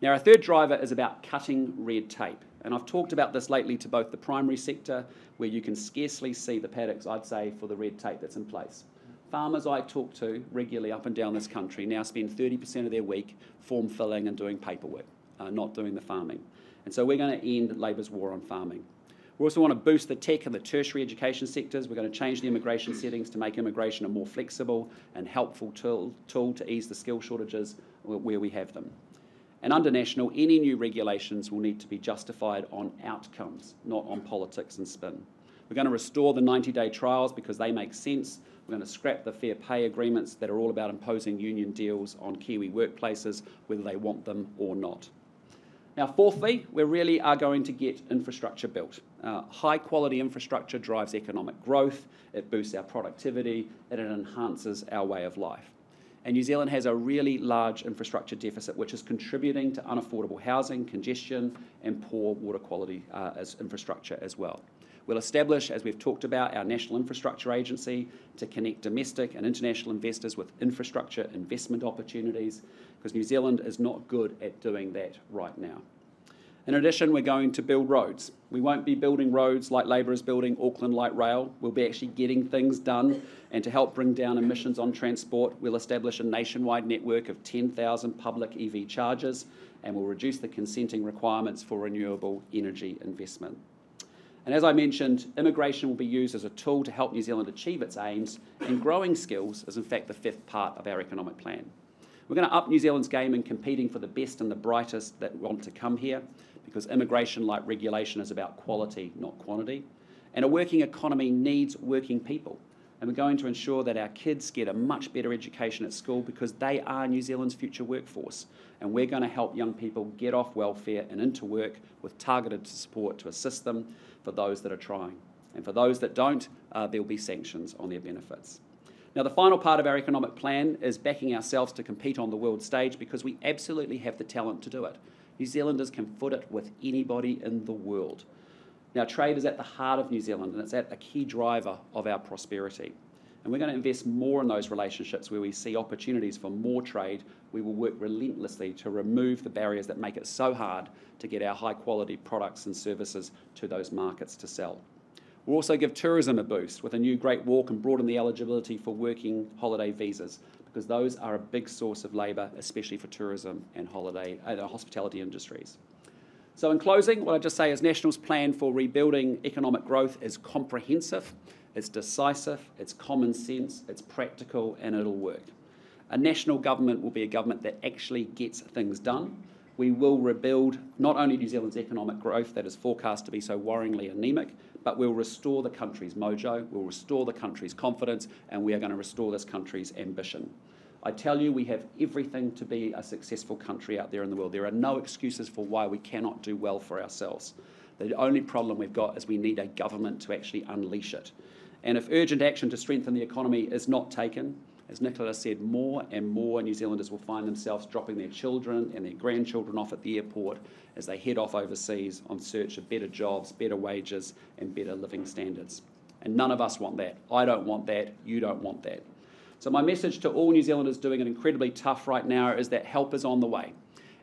Now, our third driver is about cutting red tape. And I've talked about this lately to both the primary sector, where you can scarcely see the paddocks, I'd say, for the red tape that's in place. Farmers I talk to regularly up and down this country now spend 30% of their week form filling and doing paperwork, not doing the farming. And so we're going to end Labour's war on farming. We also want to boost the tech and the tertiary education sectors. We're going to change the immigration settings to make immigration a more flexible and helpful tool to ease the skill shortages where we have them. And under national, any new regulations will need to be justified on outcomes, not on politics and spin. We're going to restore the 90-day trials because they make sense. We're going to scrap the fair pay agreements that are all about imposing union deals on Kiwi workplaces, whether they want them or not. Now, fourthly, we really are going to get infrastructure built. High-quality infrastructure drives economic growth, it boosts our productivity, and it enhances our way of life. And New Zealand has a really large infrastructure deficit, which is contributing to unaffordable housing, congestion, and poor water quality as infrastructure as well. We'll establish, as we've talked about, our National Infrastructure Agency to connect domestic and international investors with infrastructure investment opportunities, because New Zealand is not good at doing that right now. In addition, we're going to build roads. We won't be building roads like Labour is building Auckland Light Rail. We'll be actually getting things done, and to help bring down emissions on transport, we'll establish a nationwide network of 10,000 public EV chargers, and we'll reduce the consenting requirements for renewable energy investment. And as I mentioned, immigration will be used as a tool to help New Zealand achieve its aims, and growing skills is in fact the fifth part of our economic plan. We're going to up New Zealand's game in competing for the best and the brightest that want to come here, because immigration, like regulation, is about quality, not quantity. And a working economy needs working people. And we're going to ensure that our kids get a much better education at school because they are New Zealand's future workforce. And we're going to help young people get off welfare and into work with targeted support to assist them for those that are trying. And for those that don't, there'll be sanctions on their benefits. Now, the final part of our economic plan is backing ourselves to compete on the world stage because we absolutely have the talent to do it. New Zealanders can foot it with anybody in the world. Now, trade is at the heart of New Zealand, and it's at a key driver of our prosperity. And we're going to invest more in those relationships where we see opportunities for more trade. We will work relentlessly to remove the barriers that make it so hard to get our high-quality products and services to those markets to sell. We'll also give tourism a boost with a new Great Walk and broaden the eligibility for working holiday visas, because those are a big source of labour, especially for tourism and hospitality industries. So in closing, what I just say is National's plan for rebuilding economic growth is comprehensive, it's decisive, it's common sense, it's practical, and it'll work. A national government will be a government that actually gets things done. We will rebuild not only New Zealand's economic growth that is forecast to be so worryingly anemic, but we'll restore the country's mojo, we'll restore the country's confidence, and we are going to restore this country's ambition. I tell you, we have everything to be a successful country out there in the world. There are no excuses for why we cannot do well for ourselves. The only problem we've got is we need a government to actually unleash it. And if urgent action to strengthen the economy is not taken, as Nicola said, more and more New Zealanders will find themselves dropping their children and their grandchildren off at the airport as they head off overseas on search of better jobs, better wages, and better living standards. And none of us want that. I don't want that. You don't want that. So my message to all New Zealanders doing it incredibly tough right now is that help is on the way.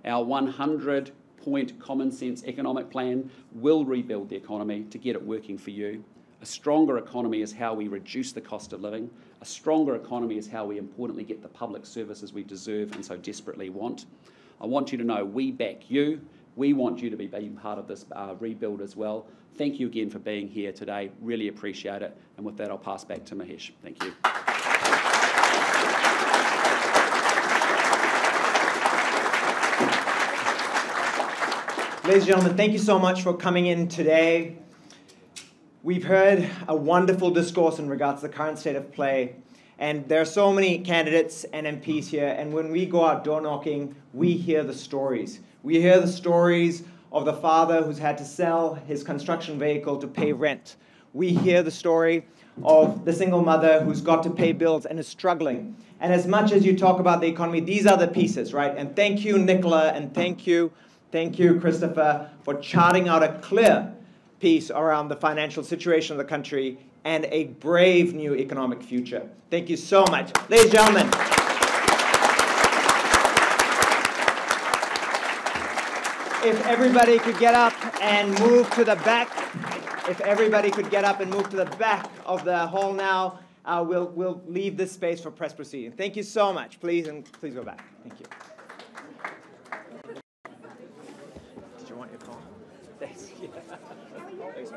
Our 100-point common sense economic plan will rebuild the economy to get it working for you. A stronger economy is how we reduce the cost of living. A stronger economy is how we importantly get the public services we deserve and so desperately want. I want you to know we back you. We want you to be part of this rebuild as well. Thank you again for being here today. Really appreciate it. And with that, I'll pass back to Mahesh. Thank you. Ladies and gentlemen, thank you so much for coming in today. We've heard a wonderful discourse in regards to the current state of play, and there are so many candidates and MPs here, and when we go out door knocking, we hear the stories. We hear the stories of the father who's had to sell his construction vehicle to pay rent. We hear the story of the single mother who's got to pay bills and is struggling. And as much as you talk about the economy, these are the pieces, right? And thank you, Nicola, and thank you, Christopher, for charting out a clear piece around the financial situation of the country and a brave new economic future. Thank you so much. Ladies and gentlemen. If everybody could get up and move to the back, of the hall now, we'll leave this space for press proceeding. Thank you so much. Please go back. Thank you. Did you want your call? Thanks. Yeah. Thanks.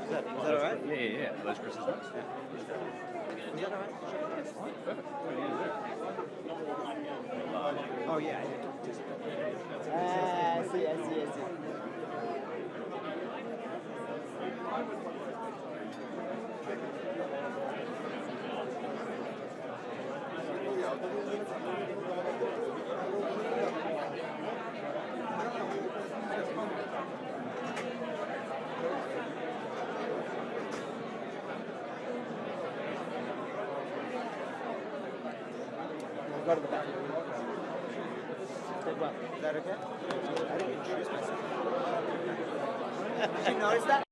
Is that all right? Yeah. Those Chris's notes? Yeah. Is that all right? Perfect. Oh, yeah. I see. Go to the back. Well, is that okay? I didn't introduce myself. Did you notice that?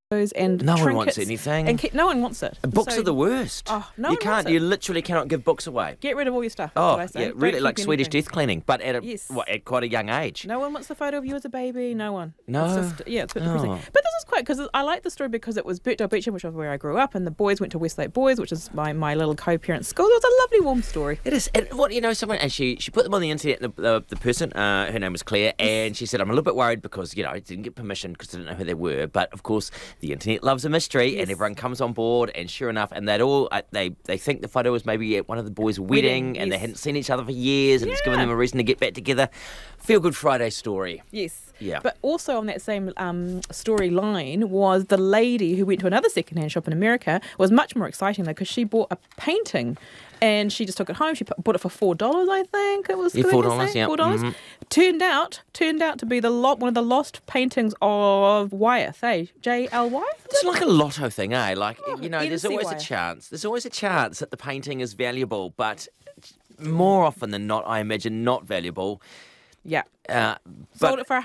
and No one trinkets wants anything. And no one wants it. Books So are the worst. Oh, no you one can't. wants it. You literally cannot give books away. Get rid of all your stuff. That's Oh, what I say. yeah, Don't really keep like Swedish anything. death cleaning, but at Yes. at quite a young age. No one wants the photo of you as a baby. No one. No. It's just, yeah, it's a bit depressing. Oh. But this is quite because I like the story because it was Birkdale Beecham, which is where I grew up, and the boys went to Westlake Boys, which is my little co-parent school. It was a lovely, warm story. It is, and someone, and she put them on the internet. The person, her name was Claire, and she said, "I'm a little bit worried because I didn't get permission because I didn't know who they were." But of course, the internet loves a mystery, Yes. and everyone comes on board. And sure enough, and they'd all they think the photo was maybe at one of the boys' wedding, and they yes. hadn't seen each other for years, and it's given Yeah. them a reason to get back together. Feel Good Friday story. Yes. Yeah. But also on that same storyline was the lady who went to another secondhand shop in America. Was much more exciting though because she bought a painting. And she just took it home. She bought it for $4, I think it was. Yeah, $4, yeah. $4. Mhm. Turned out to be one of the lost paintings of Wyeth, JLY. It's like a lotto thing, eh? Like, Oh, there's NC always a wire. chance. There's always a chance that the painting is valuable, but more often than not, I imagine not valuable. Yeah. But Sold it for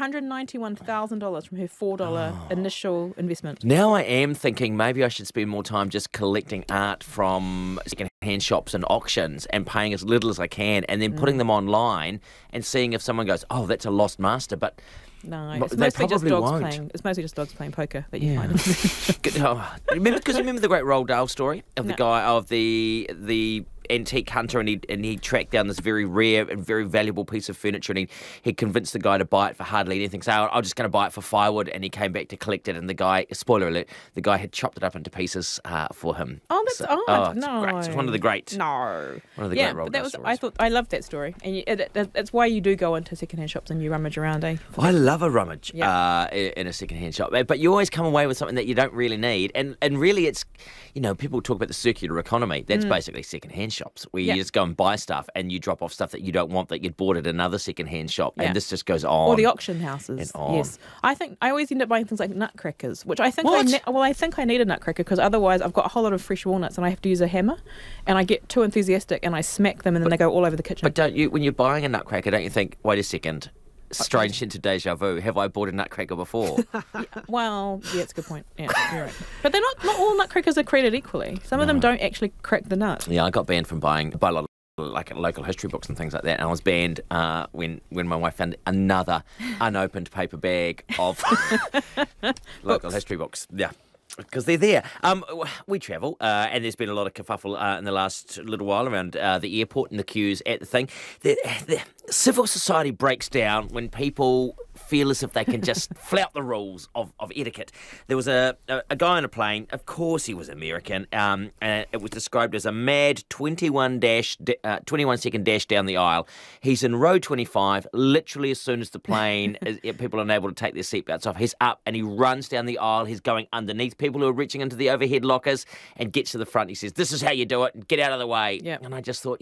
$191,000 from her $4 initial investment. now I am thinking maybe I should spend more time just collecting art from second-hand shops and auctions and paying as little as I can and then putting them online and seeing if someone goes, oh, that's a lost master, but... No, But it's they mostly just probably dogs won't. playing. It's mostly just dogs playing poker that you Yeah. find. Good- oh, remember the great Roald Dahl story of the No. guy of the antique hunter, and he tracked down this very rare and very valuable piece of furniture, and he convinced the guy to buy it for hardly anything. So I'm just going to buy it for firewood, and he came back to collect it, and the guy, spoiler alert, the guy had chopped it up into pieces for him. Oh, that's odd. Oh, it's No. great. It's one of the great. No. One of the Yeah, great Roald but Dahl that was. stories. I loved that story, and that's why you do go into secondhand shops and you rummage around, eh? I love a rummage Yeah. in a second-hand shop, but you always come away with something that you don't really need, and really it's, people talk about the circular economy. That's basically second-hand shops, where Yeah. you just go and buy stuff and you drop off stuff that you don't want that you'd bought at another second-hand shop, Yeah. and this just goes on. Or the auction houses. And on. Yes, I think I always end up buying things like nutcrackers, which I think What? I think I need a nutcracker because otherwise I've got a whole lot of fresh walnuts and I have to use a hammer, and I get too enthusiastic and I smack them and then they go all over the kitchen. But don't you, when you're buying a nutcracker, don't you think, wait a second, strange into deja vu, have I bought a nutcracker before? Well, yeah, it's a good point. Yeah, you're right. But they're not all nutcrackers are created equally. Some of them don't actually crack the nut. Yeah, I got banned from buying a lot of like local history books and things like that, and I was banned when my wife found another unopened paper bag of local history books. Yeah. Because they're there. We travel, and there's been a lot of kerfuffle in the last little while around the airport and the queues at the thing. The civil society breaks down when people feel as if they can just flout the rules of etiquette. There was a guy on a plane, of course he was American, and it was described as a mad 21 second dash down the aisle. He's in row 25, literally as soon as the plane, people are unable to take their seatbelts off, he's up and he runs down the aisle, he's going underneath people who are reaching into the overhead lockers and gets to the front. He says, this is how you do it, get out of the way. Yep. And I just thought,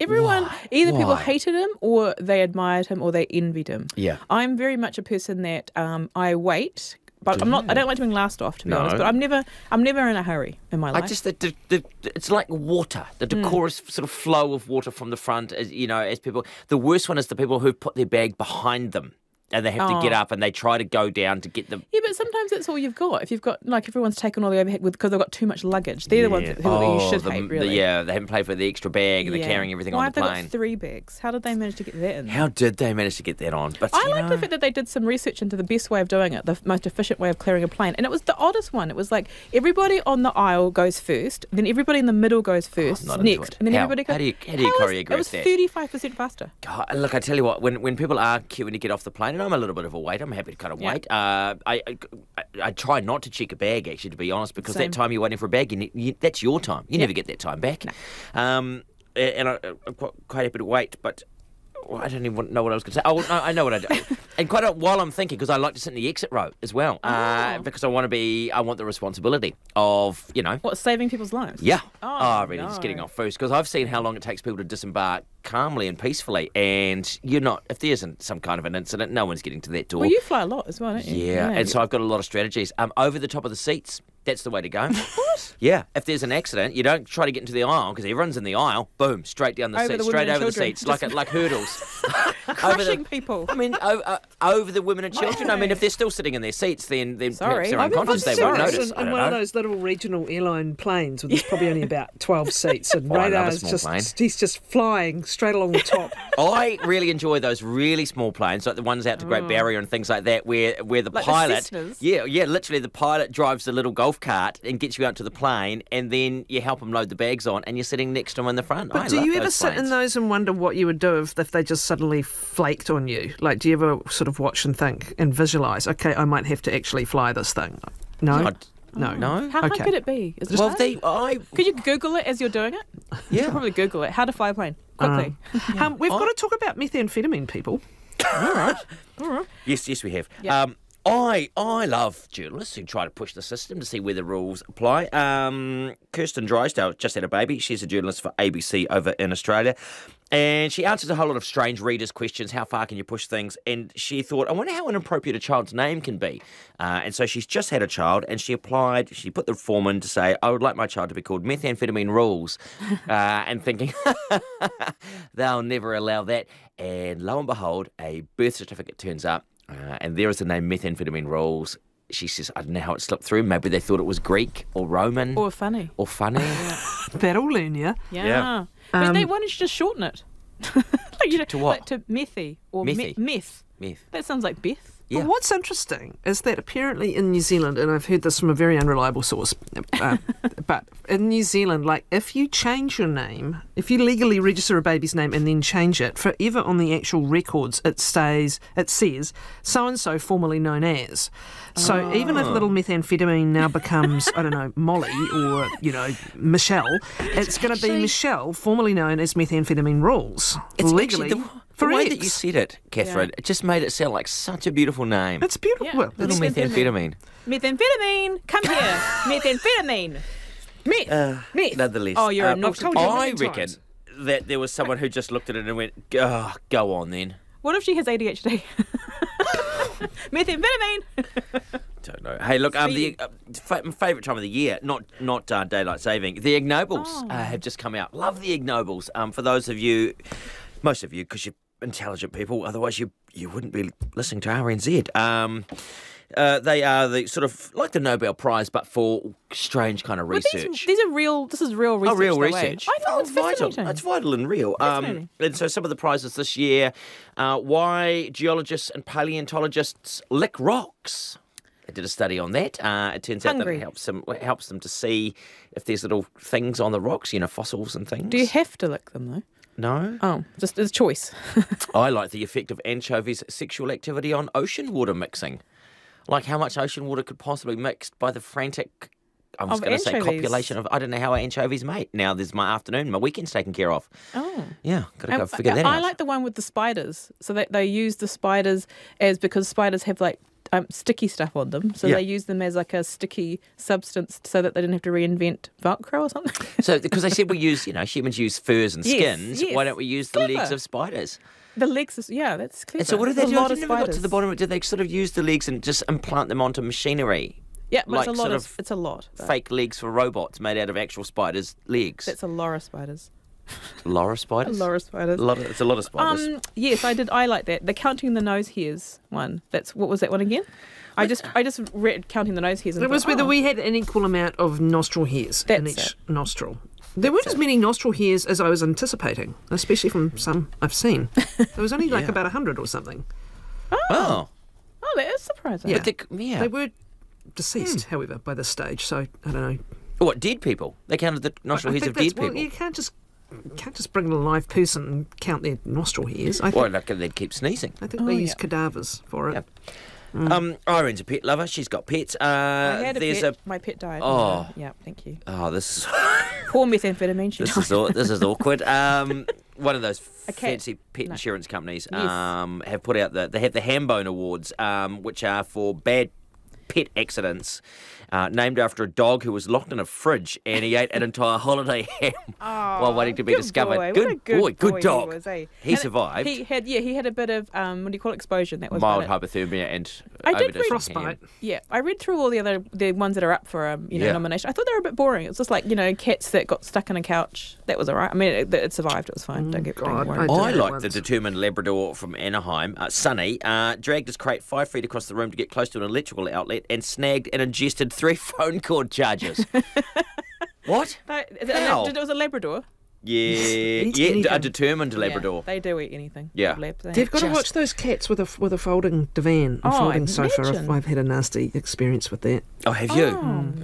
Everyone, either people Why? hated him or they admired him or they envied him. Yeah. I'm very much a person that I wait, but I'm not. I don't like doing last off, to be honest. But I'm never in a hurry in my life. It's like water, the decorous sort of flow of water from the front, as people. The worst one is the people who put their bag behind them. And they have to get up and they try to go down to get them. Yeah, but sometimes that's all you've got. If you've got, like, everyone's taken all the overhead because they've got too much luggage. They're the ones that you should hate, really. They haven't paid for the extra bag and they're carrying everything Why on the have plane. they got 3 bags? How did they manage to get that in? How did they manage to get that on? But I like the fact that they did some research into the best way of doing it, the most efficient way of clearing a plane. And it was the oddest one. It was like everybody on the aisle goes first, then everybody in the middle goes first, not into next, it. and then How? everybody goes. How do you choreograph It was that? 35% faster. God, look, I tell you what, when people are queuing to get off the plane, and I'm a little bit of a waiter, I'm happy to kind of Yeah. wait. I try not to check a bag, actually, to be honest, because Same. that time you're waiting for a bag, that's your time. You never get that time back. And I'm quite happy to wait, but I don't even know what I was going to say. Oh, no, I know what I do. And while I'm thinking, because I like to sit in the exit row as well, because I want the responsibility of, What, saving people's lives? Yeah. Oh, really, just no. getting off first. Because I've seen how long it takes people to disembark calmly and peacefully. And if there isn't some kind of an incident, no one's getting to that door. Well, you fly a lot as well, don't you? Yeah. And so I've got a lot of strategies. Over the top of the seats, That's the way to go. What? Yeah. If there's an accident, you don't try to get into the aisle because everyone's in the aisle. Boom, straight down the Over seats, the women straight and over the children. seats, like hurdles. Crushing people. I mean, over the women and children. I mean, if they're still sitting in their seats, then Sorry. perhaps they're I mean, unconscious. They won't notice. I On don't one of know. those little regional airline planes with probably only about 12 seats, and Oh, I love a radar's small just plane. he's just flying straight along the top. I really enjoy those really small planes, like the ones out to Great Barrier and things like that, where the Like the pilot, Cessnas? yeah, literally the pilot drives the little golf cart and gets you out to the plane, and then you help them load the bags on, and you're sitting next to them in the front. But I do love you ever those sit in planes. those and wonder what you would do if they just suddenly flaked on you? Like, do you ever sort of watch and think and visualise, okay, I might have to actually fly this thing? No? I'd- No. No? How hard Okay. could it be? Is it Well, hard? Could you Google it as you're doing it? You yeah. could probably Google it. How to fly a plane. Quickly. We've got to talk about methamphetamine, people. Yes, we have. Yeah. I love journalists who try to push the system to see where the rules apply. Kirsten Drysdale just had a baby. She's a journalist for ABC over in Australia. And she answers a whole lot of strange readers' questions. How far can you push things? And she thought, I wonder how inappropriate a child's name can be. And so she's just had a child, and she put the form in to say, I would like my child to be called Methamphetamine Rules. And thinking, they'll never allow that. And lo and behold, a birth certificate turns up. And there is the name Methamphetamine Rules. She says, I don't know how it slipped through. Maybe they thought it was Greek or Roman. Or funny. Or funny. That'll learn you. Yeah. Yeah. But why don't you just shorten it? Like, To what? Like to methy or Methy. meth. Meth. That sounds like Beth. Yeah. But what's interesting is that apparently in New Zealand, and I've heard this from a very unreliable source, but in New Zealand, like if you change your name, if you legally register a baby's name and then change it, forever on the actual records it says so-and-so formerly known as. So even if little methamphetamine now becomes, I don't know, Molly or, Michelle, it's going to be Michelle, formerly known as Methamphetamine Rules. It's legally. actually the way that you said it, Catherine, it just made it sound like such a beautiful name. It's beautiful. Yeah. Well, Little Methamphetamine. methamphetamine. Methamphetamine. Come here. Methamphetamine. Meth. Nonetheless. Oh, you're a naughty told you a I million reckon times. that there was someone who just looked at it and went, oh, go on then. What if she has ADHD? Methamphetamine. Don't know. Hey, look, Speed. my favourite time of the year, not daylight saving. The Ig Nobles have just come out. Love the Ig Nobles. For those of you, most of you, because you're intelligent people, otherwise you wouldn't be listening to RNZ. They are the sort of like the Nobel Prize, but for strange kind of research. These are real. This is real research. real though, eh? research. I thought it was vital. fascinating. It's vital and real. Fascinating. And so some of the prizes this year, why geologists and paleontologists lick rocks. They did a study on that. It turns out that Hungry. it helps them to see if there's little things on the rocks, fossils and things. Do you have to lick them though? No. Oh, just as a choice. I like the effect of anchovies' sexual activity on ocean water mixing. Like how much ocean water could possibly mix by the frantic, I was Of going to say anchovies. copulation of, I don't know how anchovies mate. Now there's my afternoon, my weekend's taken care of. Oh. Yeah, got to go figure that out. I like the one with the spiders. So they use the spiders because spiders have like sticky stuff on them. So Yeah. they use them as like a sticky substance so that they didn't have to reinvent Velcro or something. So, because they said humans use furs and Yes, skins, yes. why don't we use the Clever. legs of spiders? The legs, that's clever. And so what do they There's do? A I lot of didn't never got to spiders. the bottom of it. Did they sort of use the legs and just implant them onto machinery? Yeah, but like it's a lot sort of. of It's a lot. though. Fake legs for robots made out of actual spiders' legs. That's a lot of spiders. Laura spiders? A lot of spiders. It's a lot of spiders. Yes, I did. I like that. The counting the nose hairs one. What was that one again? I just read counting the nose hairs. And It was thought, whether oh, we had an equal amount of nostril hairs in That's each it. nostril. There weren't as many nostril hairs as I was anticipating, especially from some I've seen. There was only like about 100 or something. Oh. Oh, that is surprising. Yeah. But yeah. They were deceased, however, by this stage. So I don't know. What, dead people? They counted the nostril I hairs think of dead that's- people? well, you can't just bring in a live person and count their nostril hairs. I Well, think, like, they'd keep sneezing. I think Oh, they use yeah. cadavers for it. Yep. Irene's a pet lover. She's got pets. I had a There's pet. My pet died. Oh. Yeah, thank you. this is Poor methamphetamine. She died. this is awkward. One of those A cat. fancy pet No. insurance companies Yes. have put out they have the Hambone Awards, which are for bad pet accidents, named after a dog who was locked in a fridge and he ate an entire holiday ham while waiting to be good discovered. Boy. Good What a good boy, good boy dog. He, was, eh? He survived. He had a bit of what do you call it, exposure? That was Mild about it. hypothermia and I did overdose read- on Frostbite. ham. Yeah, I read through all the ones that are up for Yeah. nomination. I thought they were a bit boring. It was just like cats that got stuck in a couch. That was alright. I mean, it survived. It was fine. Don't get God, worried. I I did it like the once. determined Labrador from Anaheim, Sonny, dragged his crate 5 feet across the room to get close to an electrical outlet and snagged and ingested 3 phone cord chargers. What? How? It was a Labrador. Yeah, Eats a anything. determined Labrador. Yeah, they do eat anything. Yeah. Labs, they You've got to Just- watch those cats with a folding divan and Oh, folding sofa. imagine. I've had a nasty experience with that. Oh, have you?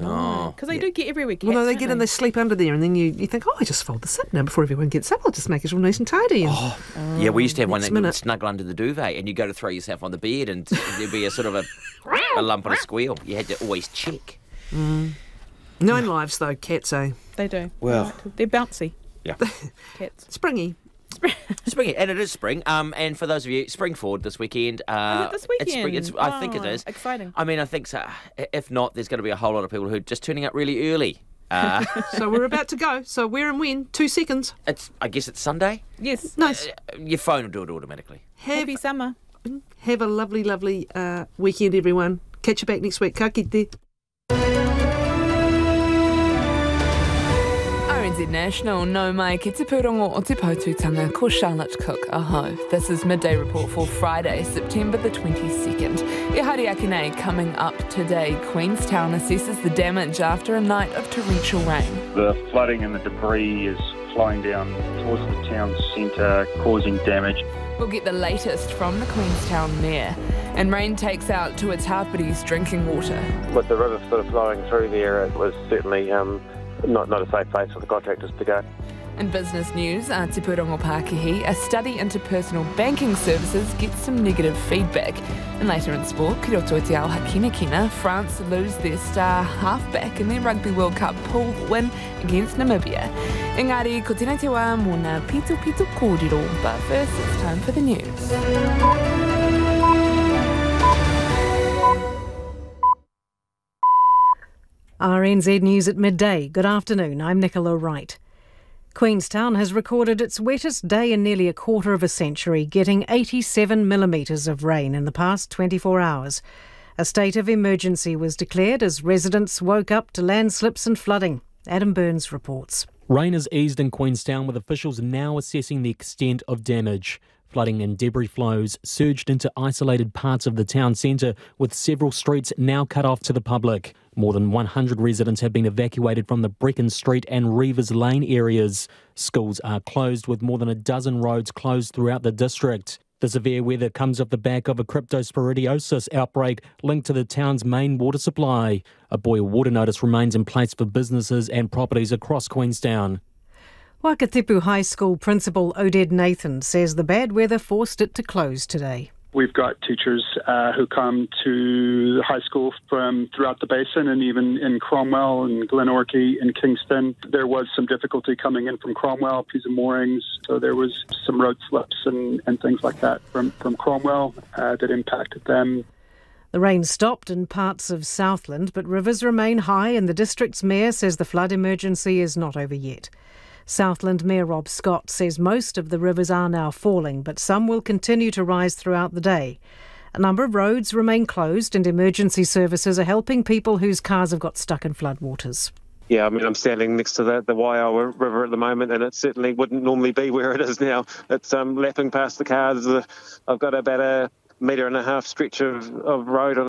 Oh, because they do get everywhere. Cats, Well, no, they don't get in, they sleep under there, and then you think, I just fold this up now before everyone gets up. I'll just make it all nice and tidy. And Yeah, we used to have one Next that would minute. snuggle under the duvet, and you go to throw yourself on the bed, and there'd be a sort of a lump and a squeal. You had to always check. 9 lives, though, cats, eh? They do. Well. They're bouncy. Yeah. Cats. Springy. Spring, and it is spring. And for those of you, spring forward this weekend. Is it this weekend? It's spring. I think it Oh, is. exciting. I mean, I think so. If not, there's going to be a whole lot of people who are just turning up really early. So we're about to go. So where and when? 2 seconds. I guess it's Sunday. Yes. Nice. Your phone will do it automatically. Happy summer. Have a lovely, lovely weekend, everyone. Catch you back next week. Ka kite. RNZ National, no mai ki te pūrongo o te pautūtanga ko Charlotte Cook, aho. This is Midday Report for Friday, September the 22nd. E haere ake nei, coming up today, Queenstown assesses the damage after a night of torrential rain. The flooding and the debris is flowing down towards the town centre, causing damage. We'll get the latest from the Queenstown Mayor. And rain takes out to its Harperi's drinking water. With the river sort of flowing through there, it was certainly not a safe place for the contractors to go. In business news, Te Pūrongo Pākihi, a study into personal banking services gets some negative feedback. And later in sport, ki roto te ao Hakinakina, France lose their star halfback in their Rugby World Cup pool win against Namibia. Engari, ko tēnei te wā mōna pito kōrero, but first it's time for the news. RNZ News at midday. Good afternoon, I'm Nicola Wright. Queenstown has recorded its wettest day in nearly a quarter of a century, getting 87 millimetres of rain in the past 24 hours. A state of emergency was declared as residents woke up to landslips and flooding. Adam Burns reports. Rain has eased in Queenstown, with officials now assessing the extent of damage. Flooding and debris flows surged into isolated parts of the town centre, with several streets now cut off to the public. More than 100 residents have been evacuated from the Brecon Street and Reivers Lane areas. Schools are closed, with more than a dozen roads closed throughout the district. The severe weather comes off the back of a cryptosporidiosis outbreak linked to the town's main water supply. A boil water notice remains in place for businesses and properties across Queenstown. Wakatipu High School Principal Oded Nathan says the bad weather forced it to close today. We've got teachers who come to the high school from throughout the basin and even in Cromwell and Glenorchy and Kingston. There was some difficulty coming in from Cromwell, piece of moorings, so there was some road slips and things like that from Cromwell that impacted them. The rain stopped in parts of Southland, but rivers remain high, and the district's mayor says the flood emergency is not over yet. Southland Mayor Rob Scott says most of the rivers are now falling, but some will continue to rise throughout the day. A number of roads remain closed, and emergency services are helping people whose cars have got stuck in floodwaters. Yeah, I mean, I'm standing next to the Waiawa River at the moment, and it certainly wouldn't normally be where it is now. It's lapping past the cars. I've got about a metre and a half stretch of road on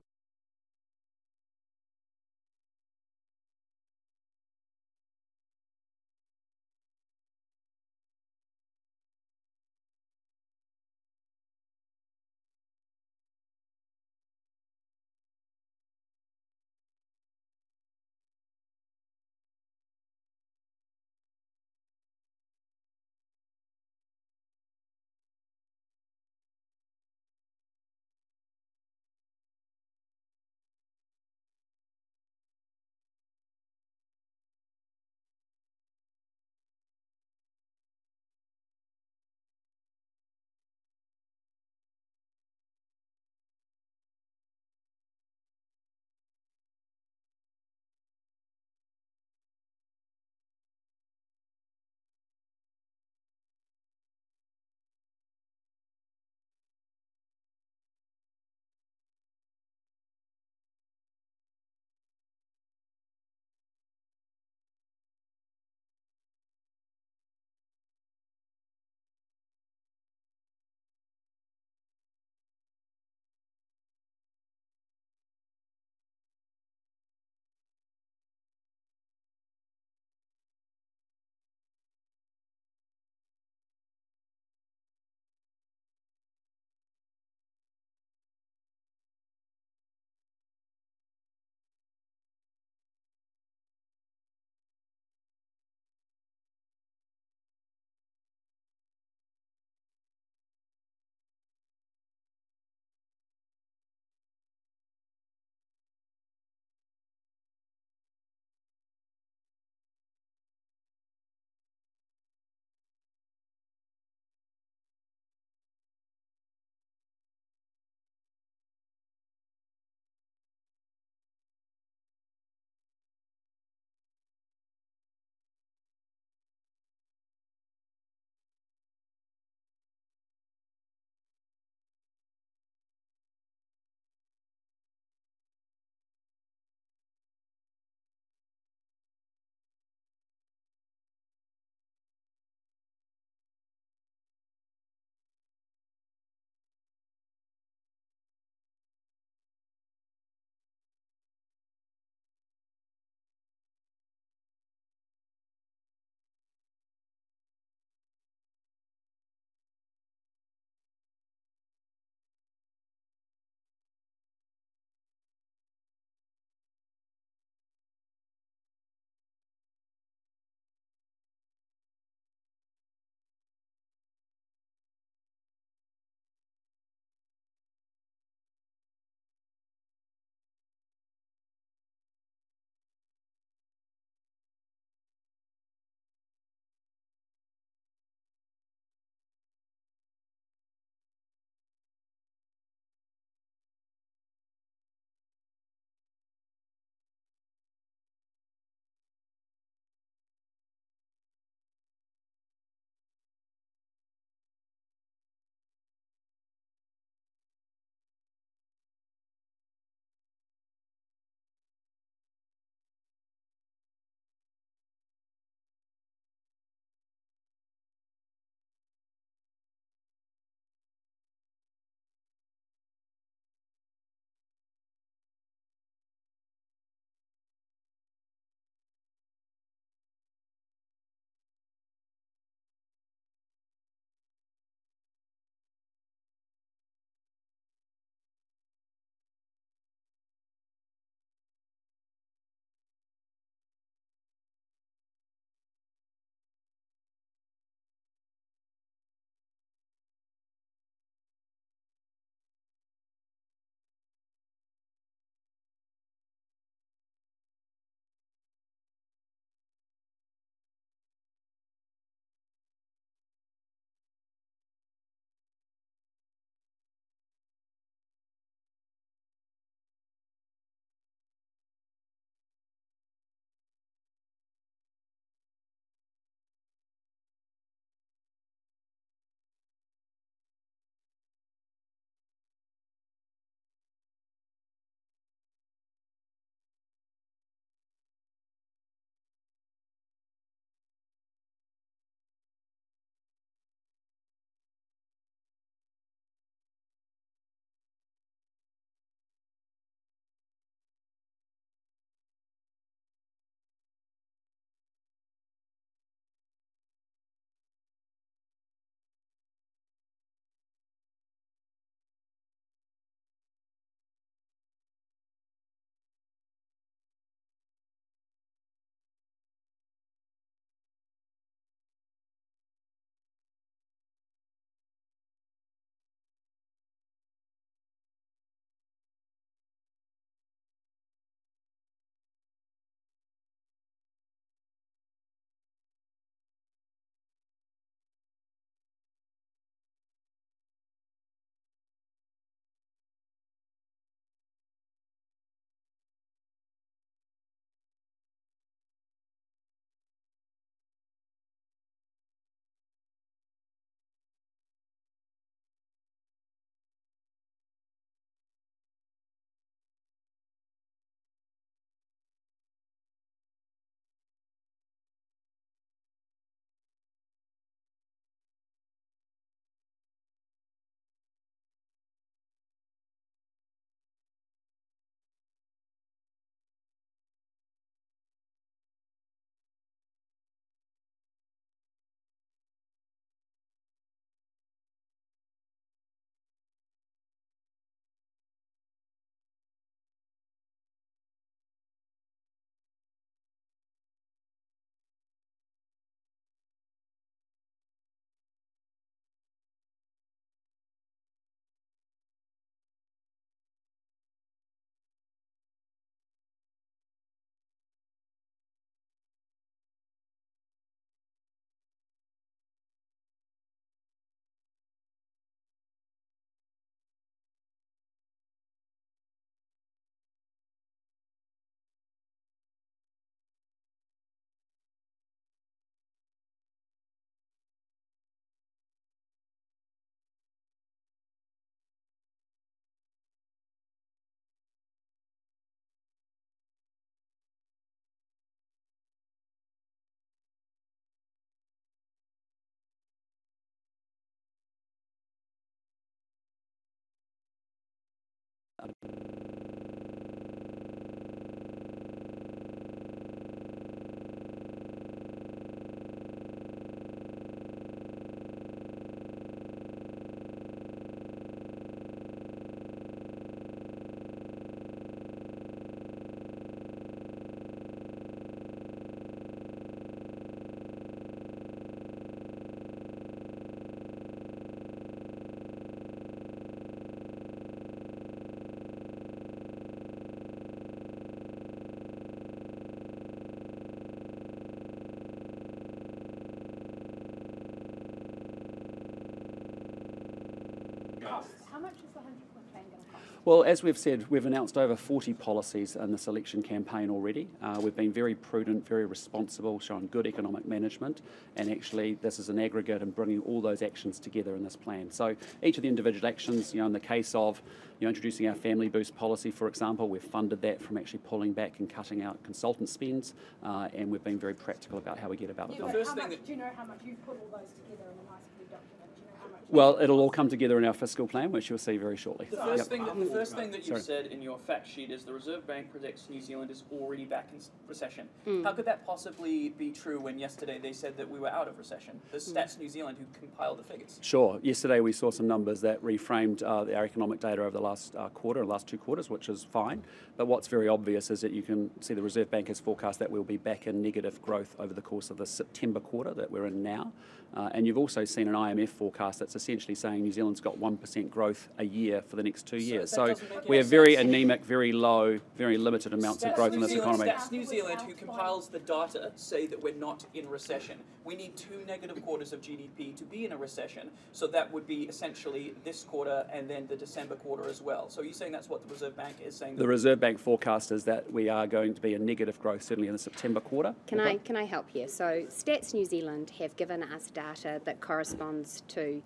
How much is the 100-point plan going to cost? Well, as we've said, we've announced over 40 policies in this election campaign already. We've been very prudent, very responsible, showing good economic management, and actually this is an aggregate and bringing all those actions together in this plan. So each of the individual actions, in the case of introducing our family boost policy, for example, we've funded that from actually pulling back and cutting out consultant spends, and we've been very practical about how we get about it. Do you know how much you've put all those together in a nice blue document? Do you know how much? Well, it'll all come together in our fiscal plan, which you'll see very shortly. The first thing that you've said in your fact sheet is the Reserve Bank predicts New Zealand is already back in recession. How could that possibly be true when yesterday they said that we were out of recession? The Stats New Zealand who compiled the figures. Sure. Yesterday we saw some numbers that reframed our economic data over the last quarter, last 2 quarters, which is fine. But what's very obvious is that you can see the Reserve Bank has forecast that we'll be back in negative growth over the course of the September quarter that we're in now. And you've also seen an IMF forecast that's essentially saying New Zealand's got 1% growth a year for the next 2 years. So we have very anemic, very low, very limited amounts of growth in this economy. Stats New Zealand, who compiles the data, say that we're not in recession. We need 2 negative quarters of GDP to be in a recession. So that would be essentially this quarter and then the December quarter as well. So are you saying that's what the Reserve Bank is saying? The Reserve Bank forecast is that we are going to be in negative growth, certainly in the September quarter. Can I help here? So Stats New Zealand have given us data that corresponds to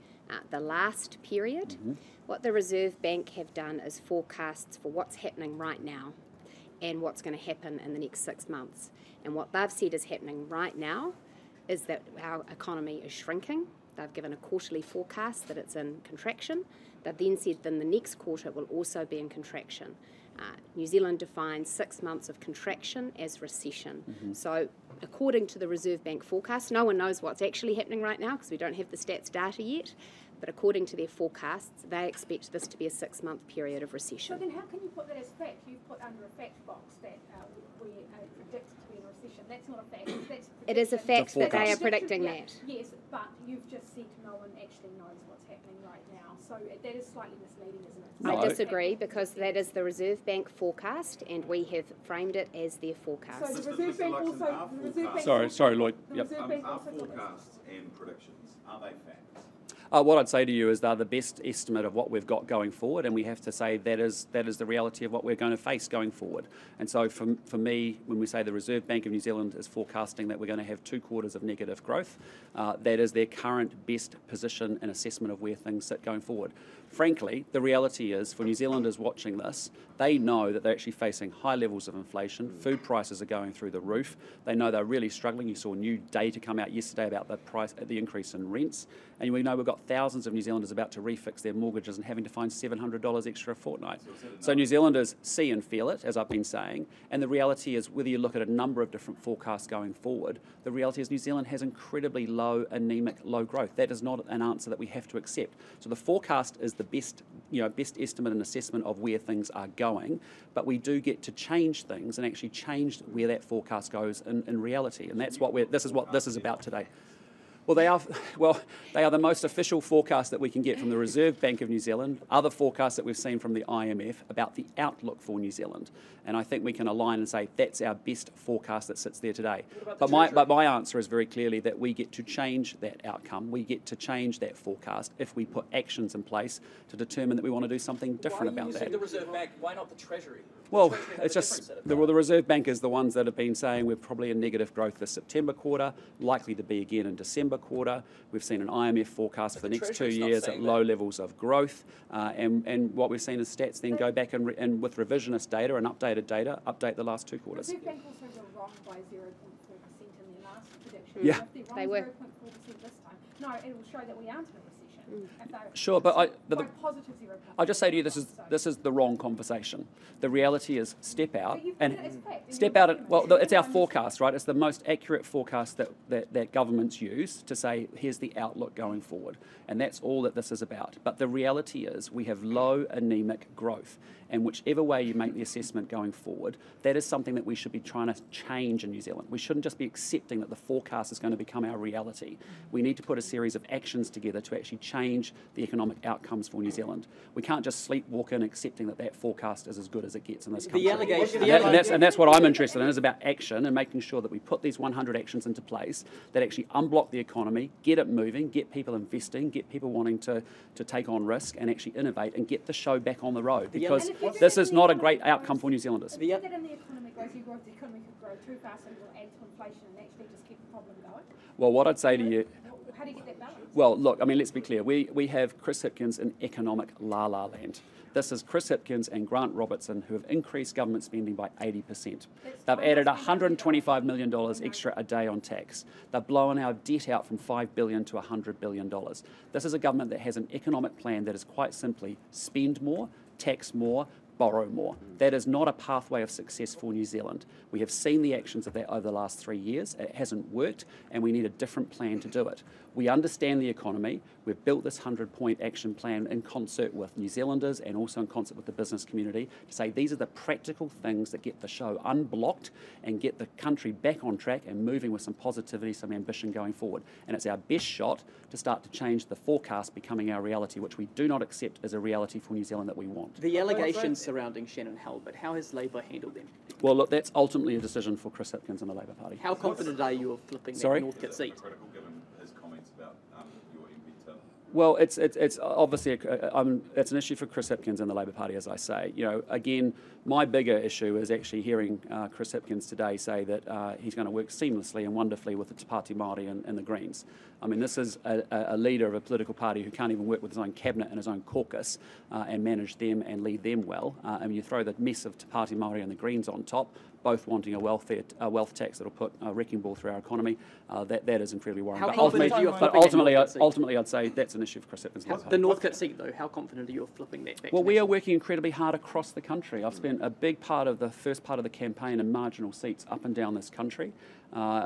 the last period. Mm-hmm. What the Reserve Bank have done is forecasts for what's happening right now and what's going to happen in the next 6 months. And what they've said is happening right now is that our economy is shrinking. They've given a quarterly forecast that it's in contraction. They've then said that the next quarter will also be in contraction. New Zealand defines 6 months of contraction as recession. Mm-hmm. So according to the Reserve Bank forecast, no one knows what's actually happening right now because we don't have the stats data yet, but according to their forecasts, they expect this to be a 6-month period of recession. So then how can you put that as fact? You've put under a fact box that we predict to be in a recession. That's not a fact. That's it is a fact that they are predicting that. Yes, but you've just said no one actually knows what's happening right now. So that is slightly misleading, isn't it? No. I disagree because that is the Reserve Bank forecast and we have framed it as their forecast. So the Reserve Bank also... Sorry, Lloyd. Yep. Our forecasts and predictions, are they facts? What I'd say to you is they're the best estimate of what we've got going forward, and we have to say that is the reality of what we're going to face going forward. And so for me, when we say the Reserve Bank of New Zealand is forecasting that we're going to have 2 quarters of negative growth, that is their current best position and assessment of where things sit going forward. Frankly, the reality is for New Zealanders watching this, they know that they're actually facing high levels of inflation. Food prices are going through the roof. They know they're really struggling. You saw new data come out yesterday about the increase in rents. And we know we've got thousands of New Zealanders about to refix their mortgages and having to find $700 extra a fortnight. So New Zealanders see and feel it, as I've been saying. And the reality is, whether you look at a number of different forecasts going forward, the reality is New Zealand has incredibly low, anemic, low growth. That is not an answer that we have to accept. So the forecast is the best estimate and assessment of where things are going, but we do get to change things and actually change where that forecast goes in reality. And that's what this is about today. Well, they are the most official forecast that we can get from the Reserve Bank of New Zealand, other forecasts that we've seen from the IMF about the outlook for New Zealand. And I think we can align and say that's our best forecast that sits there today. But my answer is very clearly that we get to change that outcome. We get to change that forecast if we put actions in place to determine that we want to do something different about that. Why are you using the Reserve Bank? Why not the Treasury? Well, it's just the Reserve Bank is the ones that have been saying we're probably in negative growth this September quarter, likely to be again in December quarter. We've seen an IMF forecast for the next 2 years at low levels of growth, and what we've seen is stats then go back and with revisionist data and updated data, update the last 2 quarters. The Reserve Bank also were wrong by 0.4% in their last prediction. Yeah. If they're wrong 0.4% this time, no, it will show that we aren't in a recession. Sure, but positive zero. I just say to you, this is the wrong conversation. The reality is step out and step out. It's our forecast, right? It's the most accurate forecast that governments use to say here's the outlook going forward, and that's all that this is about. But the reality is we have low anemic growth, and whichever way you make the assessment going forward, that is something that we should be trying to change in New Zealand. We shouldn't just be accepting that the forecast is going to become our reality. We need to put a series of actions together to actually change the economic outcomes for New Zealand. We can't just sleepwalk in accepting that forecast is as good as it gets in this country. And that's what I'm interested in, is about action and making sure that we put these 100 actions into place that actually unblock the economy, get it moving, get people investing, get people wanting to take on risk and actually innovate and get the show back on the road, because this is not a great outcome for New Zealanders. If you get in the economy grows, the economy could grow too fast and it will add to inflation and actually just keep the problem going. Well, what I'd say to you... How do you get that balance? Well, look, I mean, let's be clear. We have Chris Hipkins in economic la-la land. This is Chris Hipkins and Grant Robertson who have increased government spending by 80%. They've added $125 million extra a day on tax. They've blown our debt out from $5 billion to $100 billion. This is a government that has an economic plan that is quite simply spend more, tax more, borrow more. That is not a pathway of success for New Zealand. We have seen the actions of that over the last 3 years. It hasn't worked, and we need a different plan to do it. We understand the economy. We've built this 100-point action plan in concert with New Zealanders and also in concert with the business community to say these are the practical things that get the show unblocked and get the country back on track and moving with some positivity, some ambition going forward. And it's our best shot to start to change the forecast becoming our reality, which we do not accept as a reality for New Zealand that we want. The allegations surrounding Shannon Halbert, how has Labour handled them? Well, look, that's ultimately a decision for Chris Hipkins and the Labour Party. How confident are you of flipping that Northcote seat? Well, it's obviously it's an issue for Chris Hipkins and the Labour Party, as I say. You know, again, my bigger issue is actually hearing Chris Hipkins today say that he's going to work seamlessly and wonderfully with the Te Pāti Māori and the Greens. I mean, this is a leader of a political party who can't even work with his own cabinet and his own caucus and manage them and lead them well. And you throw the mess of Te Pāti Māori and the Greens on top, both wanting a wealth tax that'll put a wrecking ball through our economy. That is incredibly worrying. But ultimately, I'd say that's an issue for Chris Hipkins. The Northcote seat, though, how confident are you of flipping that back? Well, we are working incredibly hard across the country. I've spent a big part of the first part of the campaign in marginal seats up and down this country.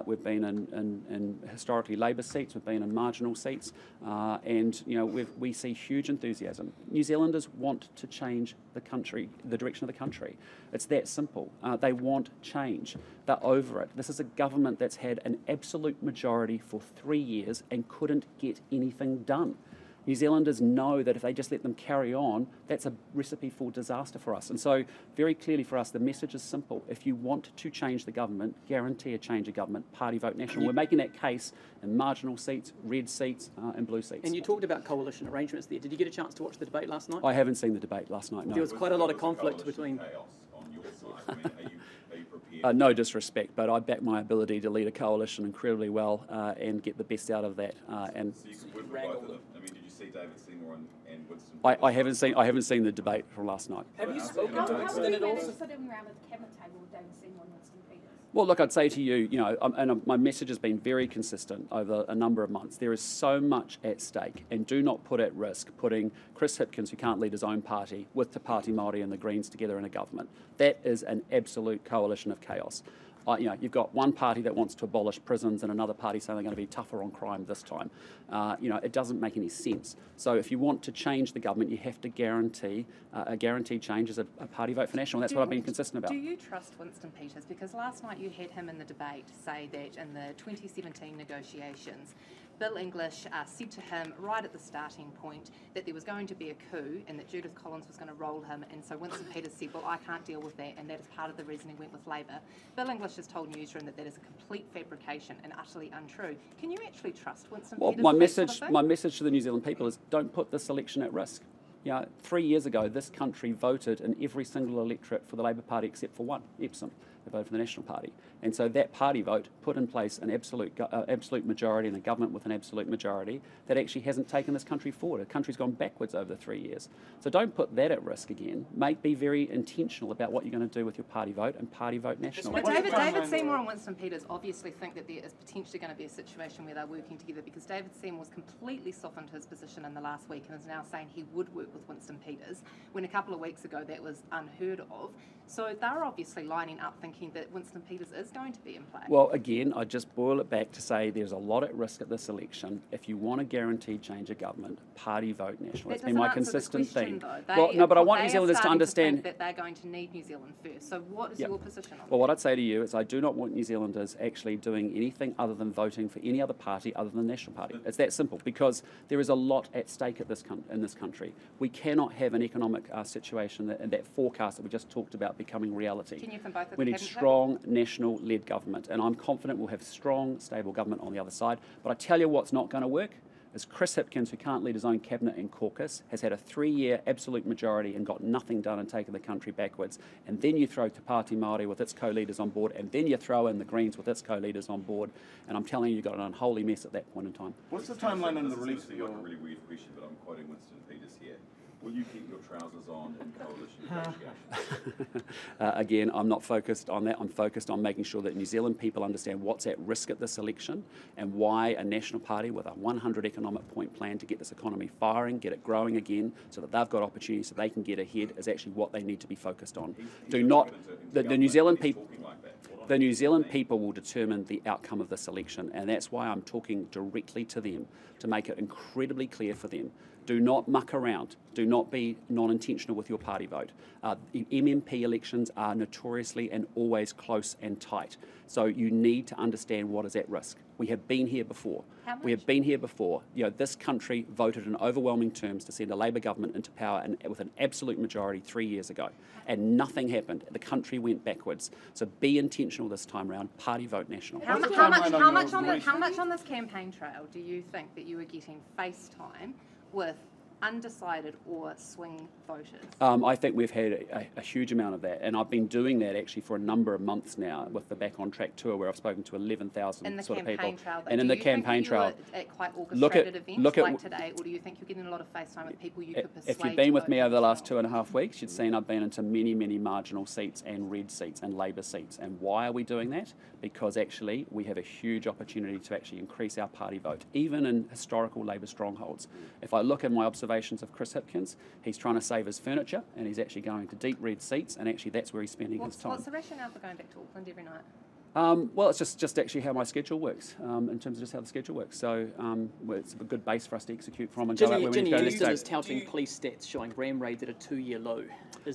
We've been in historically Labour seats, we've been in marginal seats, and you know we see huge enthusiasm. New Zealanders want to change the country, the direction of the country. It's that simple. They want change. They're over it. This is a government that's had an absolute majority for 3 years and couldn't get anything done. New Zealanders know that if they just let them carry on, that's a recipe for disaster for us. And so, very clearly for us, the message is simple. If you want to change the government, guarantee a change of government, party vote national. We're making that case in marginal seats, red seats, and blue seats. And you talked about coalition arrangements there. Did you get a chance to watch the debate last night? I haven't seen the debate last night, no. There was quite a lot of conflict between... No disrespect, but I back my ability to lead a coalition incredibly well and get the best out of that. And so you could work with both of them. I mean, did you see David Seymour and Winston? I haven't seen the debate from last night. Have you spoken to Winston at all? How sitting around at the cabinet table with David Seymour and Winston Peters? Well, look, I'd say to you, you know, and my message has been very consistent over a number of months. There is so much at stake, and do not put at risk putting Chris Hipkins, who can't lead his own party, with Te Pāti Māori and the Greens together in a government. That is an absolute coalition of chaos. You know, you've got one party that wants to abolish prisons and another party saying they're going to be tougher on crime this time. You know, it doesn't make any sense. So if you want to change the government, you have to guarantee a guaranteed change as a party vote for national. That's what I've been consistent about. Do you trust Winston Peters? Because last night you had him in the debate say that in the 2017 negotiations, Bill English said to him right at the starting point that there was going to be a coup and that Judith Collins was going to roll him, and so Winston Peters said, well, I can't deal with that, and that is part of the reason he went with Labour. Bill English has told Newsroom that that is a complete fabrication and utterly untrue. Can you actually trust Winston Peters? Well, my message to the New Zealand people is don't put this election at risk. You know, 3 years ago, this country voted in every single electorate for the Labour Party except for one, Epsom. They voted for the National Party. And so that party vote put in place an absolute majority and a government with an absolute majority that actually hasn't taken this country forward. The country's gone backwards over the 3 years. So don't put that at risk again. Be very intentional about what you're going to do with your party vote and party vote national. But David Seymour and Winston Peters obviously think that there is potentially going to be a situation where they're working together, because David Seymour's completely softened his position in the last week and is now saying he would work with Winston Peters, when a couple of weeks ago that was unheard of. So they're obviously lining up thinking that Winston Peters is going to be in play. Well, again, I just boil it back to say there's a lot at risk at this election. If you want a guaranteed change of government, party vote national. It's been my consistent theme. Well, no, but I want New Zealanders to understand that they're going to need New Zealand first. So what is your position on that? Well, what I'd say to you is I do not want New Zealanders actually doing anything other than voting for any other party other than the National Party. It's that simple, because there is a lot at stake at in this country. We cannot have an economic situation and that forecast that we just talked about becoming reality. Can you from both of we need strong national-led government, and I'm confident we'll have strong, stable government on the other side. But I tell you what's not going to work is Chris Hipkins, who can't lead his own cabinet and caucus, has had a 3-year absolute majority and got nothing done and taken the country backwards. And then you throw Te Pāti Māori with its co-leaders on board, and then you throw in the Greens with its co-leaders on board, and I'm telling you, you've got an unholy mess at that point in time. What's the timeline on the release of your... Like a really weird question, but I'm quoting Winston Peters here. Will you keep your trousers on in coalition negotiations? Again, I'm not focused on that. I'm focused on making sure that New Zealand people understand what's at risk at this election and why a national party with a 100 economic point plan to get this economy firing, get it growing again, so that they've got opportunities so they can get ahead is actually what they need to be focused on. The New Zealand people... The New Zealand people will determine the outcome of this election, and that's why I'm talking directly to them to make it incredibly clear for them. Do not muck around. Do not be non-intentional with your party vote. MMP elections are notoriously and always close and tight. So you need to understand what is at risk. We have been here before. We have been here before. You know, this country voted in overwhelming terms to send a Labour government into power with an absolute majority 3 years ago, and nothing happened. The country went backwards. So be intentional this time around. Party vote national. How much on this campaign trail do you think that you were getting face time with undecided or swing voters? I think we've had a huge amount of that, and I've been doing that actually for a number of months now with the Back on Track tour, where I've spoken to 11,000 sort of people. And in the campaign trail, at quite orchestrated events like today, or do you think you're getting a lot of face time with people you could persuade? If you've been with me over the last 2.5 weeks, you've seen I've been into many, many marginal seats and red seats and Labour seats. And why are we doing that? Because actually we have a huge opportunity to actually increase our party vote, even in historical Labour strongholds. If I look at my observations of Chris Hipkins, he's trying to save his furniture, and he's actually going to deep red seats, and actually that's where he's spending his time. What's the rationale for going back to Auckland every night? Well, it's just actually how my schedule works, in terms of just how the schedule works. So it's a good base for us to execute from and go out where we need to go. Houston is touting police stats showing ram raids at a 2-year low.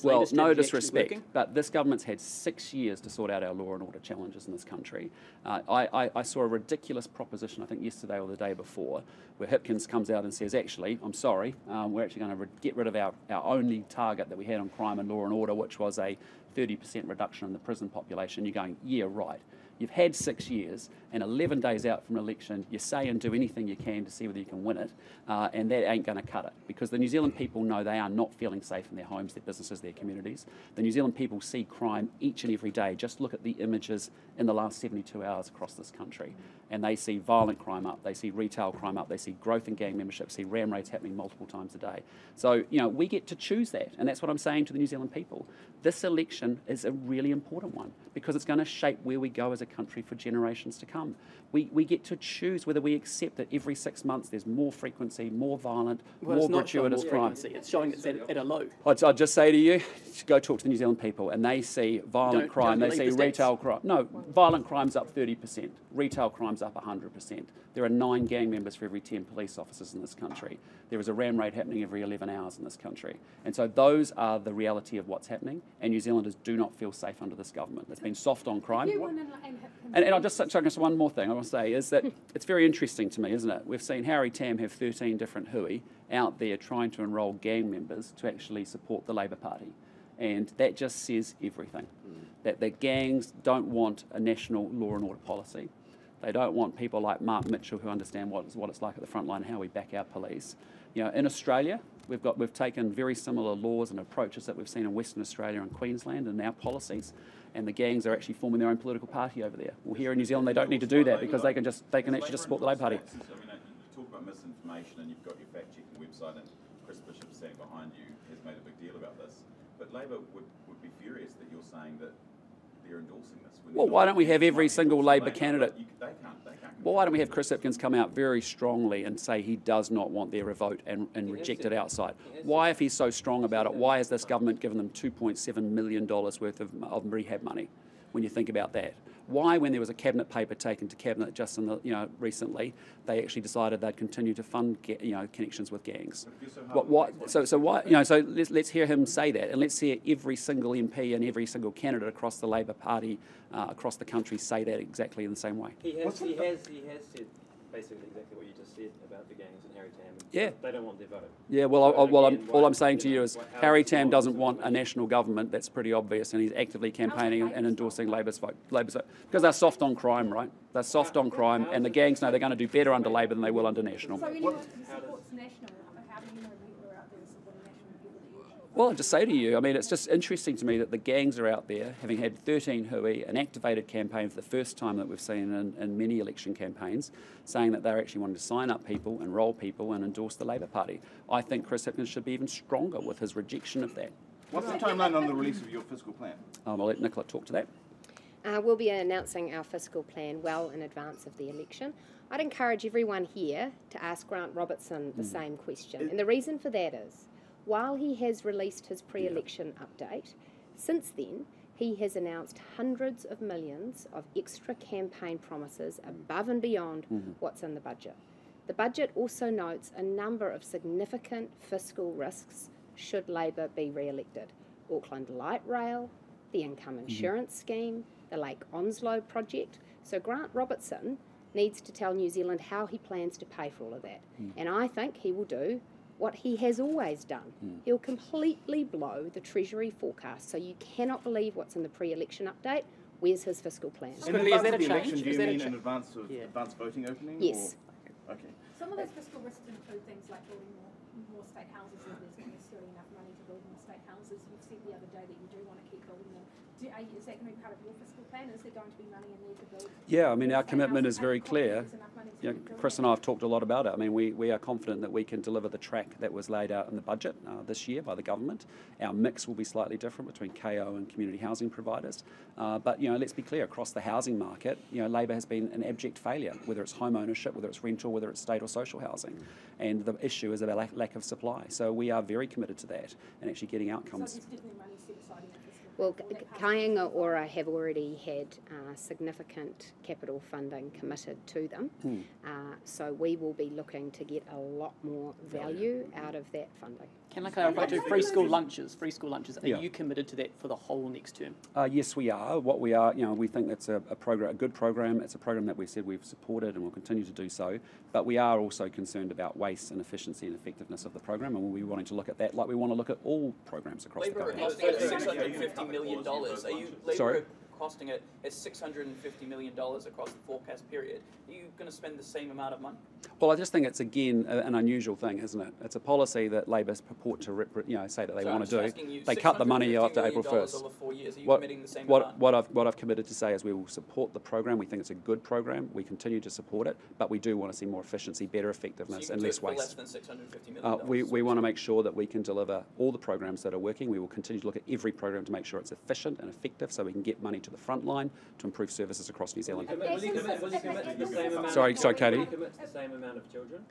Well, no disrespect, but this government's had 6 years to sort out our law and order challenges in this country. I saw a ridiculous proposition, I think yesterday or the day before, where Hipkins comes out and says, actually, I'm sorry, we're actually going to get rid of our only target that we had on crime and law and order, which was a 30% reduction in the prison population. You're going, yeah, right. You've had 6 years, and 11 days out from an election, you say and do anything you can to see whether you can win it, and that ain't going to cut it. Because the New Zealand people know they are not feeling safe in their homes, their businesses, their communities. The New Zealand people see crime each and every day. Just look at the images in the last 72 hours across this country. And they see violent crime up, they see retail crime up, they see growth in gang membership, see ram raids happening multiple times a day. So, you know, we get to choose that, and that's what I'm saying to the New Zealand people. This election is a really important one because it's going to shape where we go as a country for generations to come. We get to choose whether we accept that every 6 months there's more frequency, more violent, more gratuitous crime. It's showing it's at a low. I'd just say to you, go talk to the New Zealand people, and they see violent crime, they see retail crime. No, violent crime's up 30%, retail crime's up 100%. There are 9 gang members for every 10 police officers in this country. There is a ram raid happening every 11 hours in this country. And so those are the reality of what's happening, and New Zealanders do not feel safe under this government. It's been soft on crime. And I'll just say one more thing I want to say is that it's very interesting to me, isn't it? We've seen Harry Tam have 13 different hui out there trying to enrol gang members to actually support the Labour Party. And that just says everything. That the gangs don't want a national law and order policy. They don't want people like Mark Mitchell who understand what it's like at the front line and how we back our police. You know, in Australia, we've taken very similar laws and approaches that we've seen in Western Australia and Queensland in our policies. and the gangs are actually forming their own political party over there. Well, here in New Zealand, they don't need to do that because they can actually just support the Labour Party. I mean, you talk about misinformation, and you've got your fact-checking website, and Chris Bishop sitting behind you has made a big deal about this. But Labour would be furious that you're saying that they're endorsing this. Well, why don't we have every single Labour candidate? They can't. Well, why don't we have Chris Hipkins come out very strongly and say he does not want their vote and reject it outside? Why, if he's so strong about it, why has this government given them $2.7 million worth of rehab money, when you think about that? Why, when there was a cabinet paper taken to cabinet just in the, recently, they actually decided they'd continue to fund connections with gangs? So why? So let's hear him say that, and let's hear every single MP and every single candidate across the Labour Party across the country say that exactly in the same way. He has said basically exactly what you just said about the gangs and Harry Tam. Yeah. They don't want their vote. Yeah, well, all I'm saying to you is Harry Tam doesn't want a national government. That's pretty obvious, and he's actively campaigning and endorsing Labour's vote. Because they're soft on crime, right? They're soft on crime, and the gangs know they're going to do better under Labour than they will under National. So anyone who supports National, how do you know we're out there supporting National people that you? Well, I'll just say to you, I mean, it's just interesting to me that the gangs are out there, having had 13 hui, an activated campaign for the first time that we've seen in many election campaigns, saying that they're actually wanting to sign up people, enrol people and endorse the Labour Party. I think Chris Hipkins should be even stronger with his rejection of that. What's the timeline on the release of your fiscal plan? I'll let Nicola talk to that. We'll be announcing our fiscal plan well in advance of the election. I'd encourage everyone here to ask Grant Robertson the same question. And the reason for that is, while he has released his pre-election update, since then he has announced hundreds of millions of extra campaign promises above and beyond what's in the budget. The budget also notes a number of significant fiscal risks should Labour be re-elected. Auckland Light Rail, the income insurance scheme, the Lake Onslow project. So Grant Robertson needs to tell New Zealand how he plans to pay for all of that. And I think he will do what he has always done. He'll completely blow the Treasury forecast. So you cannot believe what's in the pre-election update. Where's his fiscal plan? In advance of the election, do you mean in advance of advance voting opening? Yes. Or? Okay. Some of those fiscal risks include things like building more state houses, and there's not necessarily enough money to build more state houses. You said the other day that you do want to keep building them. Is that going to be part of your fiscal plan? Is there going to be money in there to build? Yeah, I mean, our commitment is very clear. Chris and I have talked a lot about it. I mean, we are confident that we can deliver the track that was laid out in the budget this year by the government. Our mix will be slightly different between KO and community housing providers. But, let's be clear, across the housing market, Labour has been an abject failure, whether it's home ownership, whether it's rental, whether it's state or social housing. And the issue is about lack of supply. So we are very committed to that and actually getting outcomes. So there's definitely money set aside in that fiscal plan. Well, Kāinga Ora have already had significant capital funding committed to them, so we will be looking to get a lot more value out of that funding. Can I clarify too? Free school lunches. Are you committed to that for the whole next term? Yes, we are. What we are, we think that's a good program. It's a program that we said we've supported and will continue to do so. But we are also concerned about waste and efficiency and effectiveness of the program, and we'll be wanting to look at that like we want to look at all programs across the country. $650 million. Are you Sorry? costing it at $650 million across the forecast period? Are you going to spend the same amount of money? Well, I just think it's, again, an unusual thing, isn't it? It's a policy that Labour purport to say that they want to do. They cut the money after April 1st. Over 4 years. Are you committing the same amount? What I've committed to say is we will support the program. We think it's a good program. We continue to support it, but we do want to see more efficiency, better effectiveness, and less waste. Less than $650 million. We want to make sure that we can deliver all the programs that are working. We will continue to look at every program to make sure it's efficient and effective, so we can get money to the front line to improve services across New Zealand. Will you commit to the same amount? Sorry, Katie. Will you commit to the same amount of children?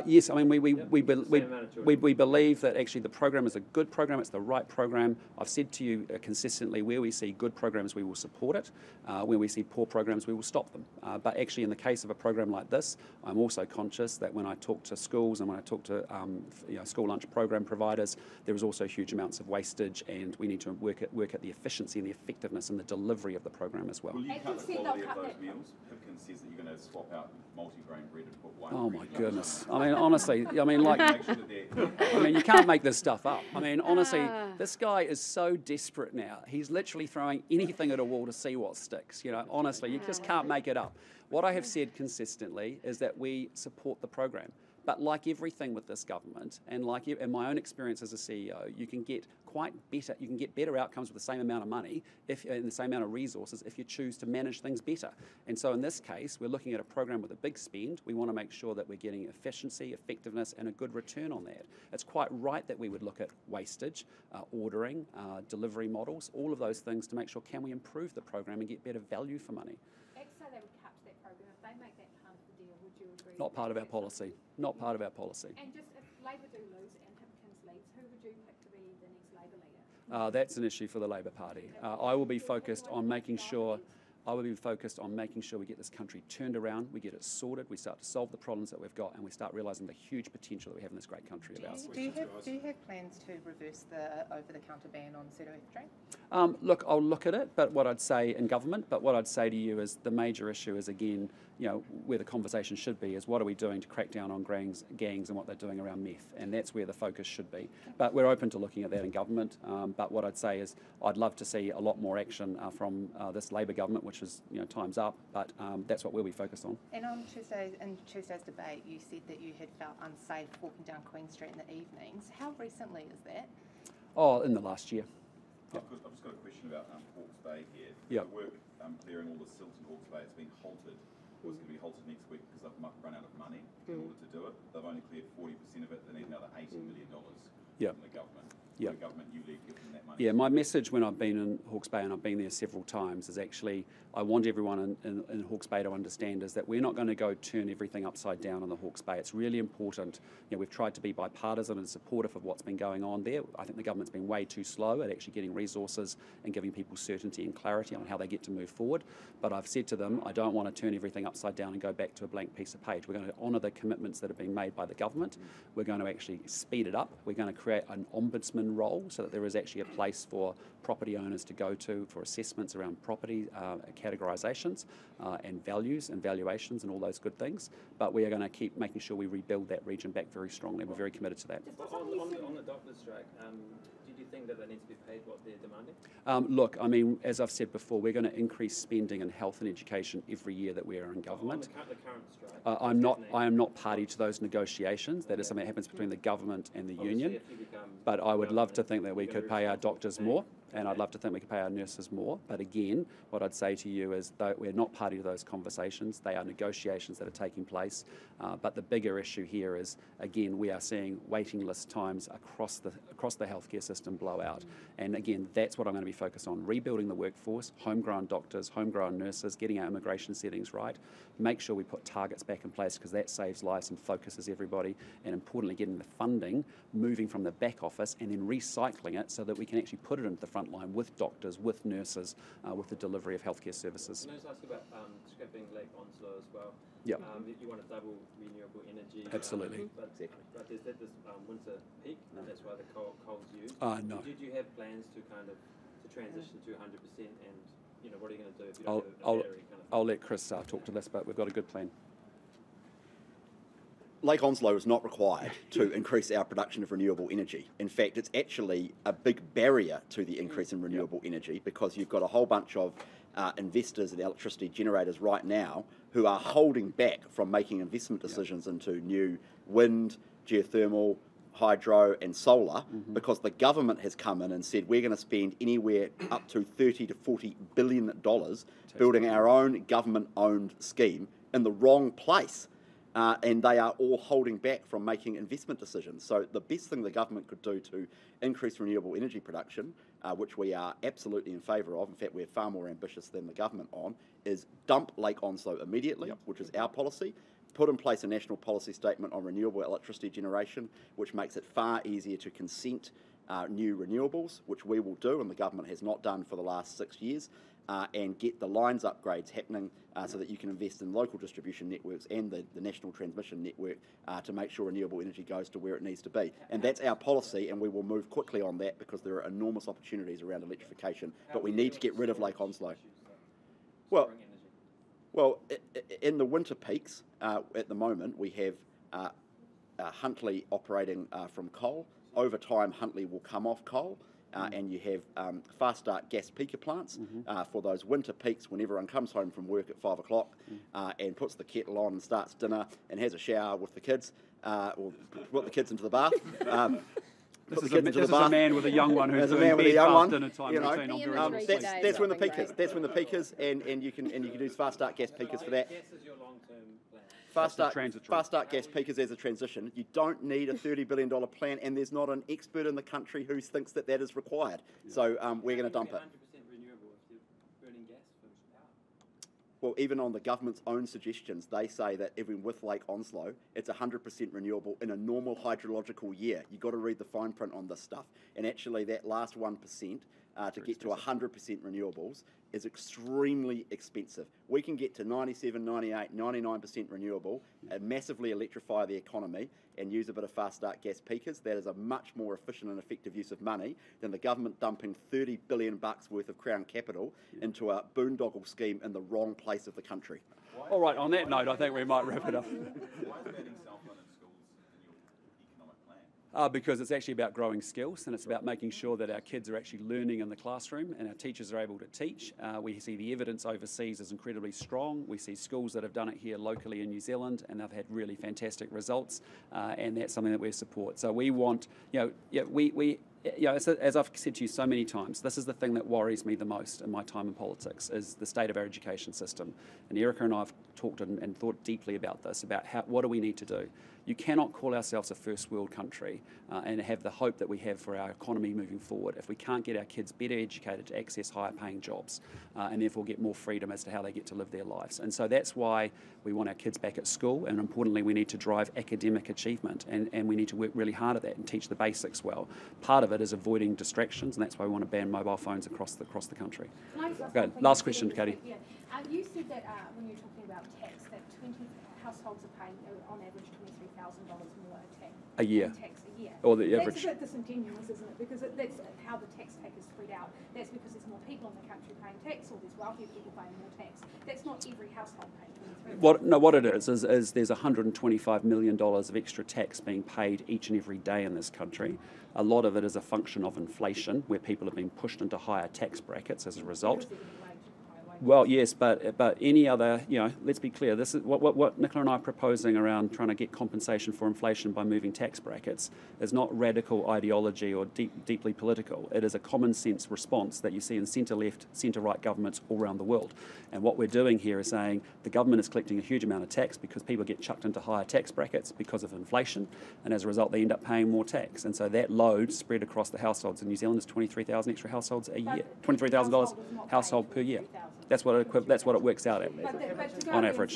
Yes, I mean, we believe that actually the program is a good program, it's the right program. I've said to you consistently, where we see good programs, we will support it. Where we see poor programs, we will stop them. But actually, in the case of a program like this, I'm also conscious that when I talk to schools and when I talk to school lunch program providers, there is also huge amounts of wastage, and we need to work at the efficiency and the effectiveness and the delivery of the program as well. Will you cut the quality of those meals? Hipkins says that you're going to swap out multi-grain bread and put white Oh bread my in. goodness! I mean, honestly, you can't make this stuff up. I mean, honestly, this guy is so desperate now. He's literally throwing anything at a wall to see what sticks. Honestly, you just can't make it up. What I have said consistently is that we support the program. But like everything with this government, and like in my own experience as a CEO, you can get quite better. You can get better outcomes with the same amount of money and the same amount of resources if you choose to manage things better. And so in this case, we're looking at a program with a big spend. We want to make sure that we're getting efficiency, effectiveness, and a good return on that. It's quite right that we would look at wastage, ordering, delivery models, all of those things to make sure can we improve the program and get better value for money. So they would cut that program. If they make that part of the deal, would you agree? Not part of our policy. Not part of our policy. And just if Labor do lose and Hipkins leads, who would you pick to be the next Labor leader? That's an issue for the Labor Party. I will be focused on making sure we get this country turned around, we get it sorted, we start to solve the problems that we've got, and we start realising the huge potential that we have in this great country of ours. Do you have plans to reverse the over-the-counter ban on pseudoephedrine? Look, I'll look at it, but what I'd say in government, but what I'd say to you is the major issue is, again, where the conversation should be is what are we doing to crack down on gangs and what they're doing around meth, and that's where the focus should be. But we're open to looking at that in government, but what I'd say is I'd love to see a lot more action from this Labor government, which is, time's up, but that's what we'll be focused on. And on Tuesday's debate, you said that you had felt unsafe walking down Queen Street in the evenings. How recently is that? Oh, in the last year. I've just got a question about Hawke's Bay here. Yep. The work clearing all the silt in Hawke's Bay, it's been halted. It's going to be halted next week because they've run out of money in order to do it. They've only cleared 40% of it. They need another $80 million from the government. Yeah. The government, you leave giving that money. Yeah, my message when I've been in Hawke's Bay, and I've been there several times, is actually I want everyone in Hawke's Bay to understand is that we're not going to go turn everything upside down in the Hawke's Bay. It's really important. We've tried to be bipartisan and supportive of what's been going on there. I think the government's been way too slow at actually getting resources and giving people certainty and clarity on how they get to move forward. But I've said to them, I don't want to turn everything upside down and go back to a blank piece of page. We're going to honour the commitments that have been made by the government. We're going to actually speed it up. We're going to create an ombudsman role so that there is actually a place for property owners to go to for assessments around property categorisations and values and valuations and all those good things. But we are going to keep making sure we rebuild that region back very strongly. We're very committed to that. On the doctor's strike, do you think that they need to be paid what they're demanding? Look, I mean, as I've said before, we're going to increase spending in health and education every year that we are in government. On the current strike? I am not party to those negotiations. That is something that happens between the government and the union. But I would love to think that we could pay our doctors more, and I'd love to think we could pay our nurses more. But again, what I'd say to you is that we're not party to those conversations. They are negotiations that are taking place. But the bigger issue here is, again, we are seeing waiting list times across the healthcare system blow out. And again, that's what I'm going to be focused on: rebuilding the workforce, homegrown doctors, homegrown nurses, getting our immigration settings right, make sure we put targets back in place because that saves lives and focuses everybody, and importantly, getting the funding moving from the back office and then recycling it so that we can actually put it into the front line with doctors, with nurses, with the delivery of healthcare services. Can I just ask about scrapping Lake Onslow as well? Yeah. You want to double renewable energy. Absolutely. But there's this winter peak, and that's why the coal's used. No. Did you have plans to transition to 100%, and what are you going to do if you don't have a battery kind of? I'll let Chris talk to this, but we've got a good plan. Lake Onslow is not required to increase our production of renewable energy. In fact, it's actually a big barrier to the increase in renewable energy because you've got a whole bunch of investors and electricity generators right now who are holding back from making investment decisions into new wind, geothermal, hydro and solar because the government has come in and said we're going to spend anywhere up to $30 to $40 billion building our own government-owned scheme in the wrong place. And they are all holding back from making investment decisions. So the best thing the government could do to increase renewable energy production, which we are absolutely in favour of, in fact we're far more ambitious than the government on, is dump Lake Onslow immediately, which is our policy, put in place a national policy statement on renewable electricity generation, which makes it far easier to consent new renewables, which we will do and the government has not done for the last 6 years, and get the lines upgrades happening so that you can invest in local distribution networks and the national transmission network to make sure renewable energy goes to where it needs to be. And that's our policy, and we will move quickly on that because there are enormous opportunities around electrification, but we need to get rid of Lake Onslow. Well, in the winter peaks, at the moment, we have Huntly operating from coal. Over time, Huntly will come off coal. And you have fast start gas peaker plants for those winter peaks when everyone comes home from work at 5 o'clock and puts the kettle on and starts dinner and has a shower with the kids or put the kids into the bath. put the This kids into is the bath. a man with a young one who's There's a doing man with a bed, young bath, one. dinner time You know, routine. I'm very well pleased. that's when the peak is. That's when the peak is, and you can use fast start gas peakers for that. Gas is your long-term plan. Fast start gas peakers as a transition. You don't need a $30 billion plan, and there's not an expert in the country who thinks that is required. So we're going to dump it. Well, even on the government's own suggestions, they say that even with Lake Onslow, it's 100% renewable in a normal hydrological year. You've got to read the fine print on this stuff. And actually, that last 1% to get to 100% renewables is extremely expensive. We can get to 97, 98, 99% renewable and massively electrify the economy and use a bit of fast start gas peakers. That is a much more efficient and effective use of money than the government dumping $30 billion worth of Crown capital into a boondoggle scheme in the wrong place of the country. All right, on that note, I think we might wrap it up. Because it's actually about growing skills, and it's about making sure that our kids are actually learning in the classroom and our teachers are able to teach. We see the evidence overseas is incredibly strong. We see schools that have done it here locally in New Zealand, and they've had really fantastic results, and that's something that we support. So we want, as I've said to you so many times, this is the thing that worries me the most in my time in politics, is the state of our education system. And Erica and I have talked and thought deeply about this, about what do we need to do. You cannot call ourselves a first world country and have the hope that we have for our economy moving forward if we can't get our kids better educated to access higher paying jobs and therefore get more freedom as to how they get to live their lives. And so that's why we want our kids back at school, and importantly we need to drive academic achievement, and we need to work really hard at that and teach the basics well. Part of it is avoiding distractions, and that's why we want to ban mobile phones across the country. Go. Last question, Katie. Yeah. You said that when you were talking about tax, that 20 households are paying on average $23,000 more a year. Tax a year. Or the average. That's a bit disingenuous, isn't it? Because that's how the tax take is spread out. That's because there's more people in the country paying tax, or there's wealthier people paying more tax. That's not every household paying $23,000. What it is there's $125 million of extra tax being paid each and every day in this country. A lot of it is a function of inflation, where people have been pushed into higher tax brackets as a result. Well, yes, but any other, let's be clear. This is what Nicola and I are proposing around trying to get compensation for inflation by moving tax brackets is not radical ideology or deeply political. It is a common sense response that you see in centre-left, centre-right governments all around the world. And what we're doing here is saying the government is collecting a huge amount of tax because people get chucked into higher tax brackets because of inflation, and as a result they end up paying more tax. And so that load spread across the households in New Zealand is 23,000 extra households a year, $23,000 household per year. That's what it works out at, on average.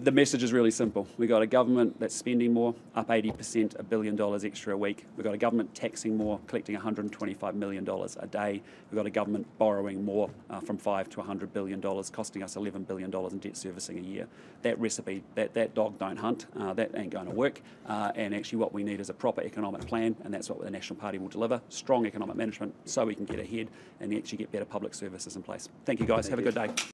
The message is really simple. We've got a government that's spending more, up 80%, $1 billion extra a week. We've got a government taxing more, collecting $125 million a day. We've got a government borrowing more, from $5 to $100 billion, costing us $11 billion in debt servicing a year. That recipe, that dog don't hunt, that ain't going to work. And actually what we need is a proper economic plan, and that's what the National Party will deliver. Strong economic management so we can get ahead and actually get better public services in place. Thank you guys. Have a good day.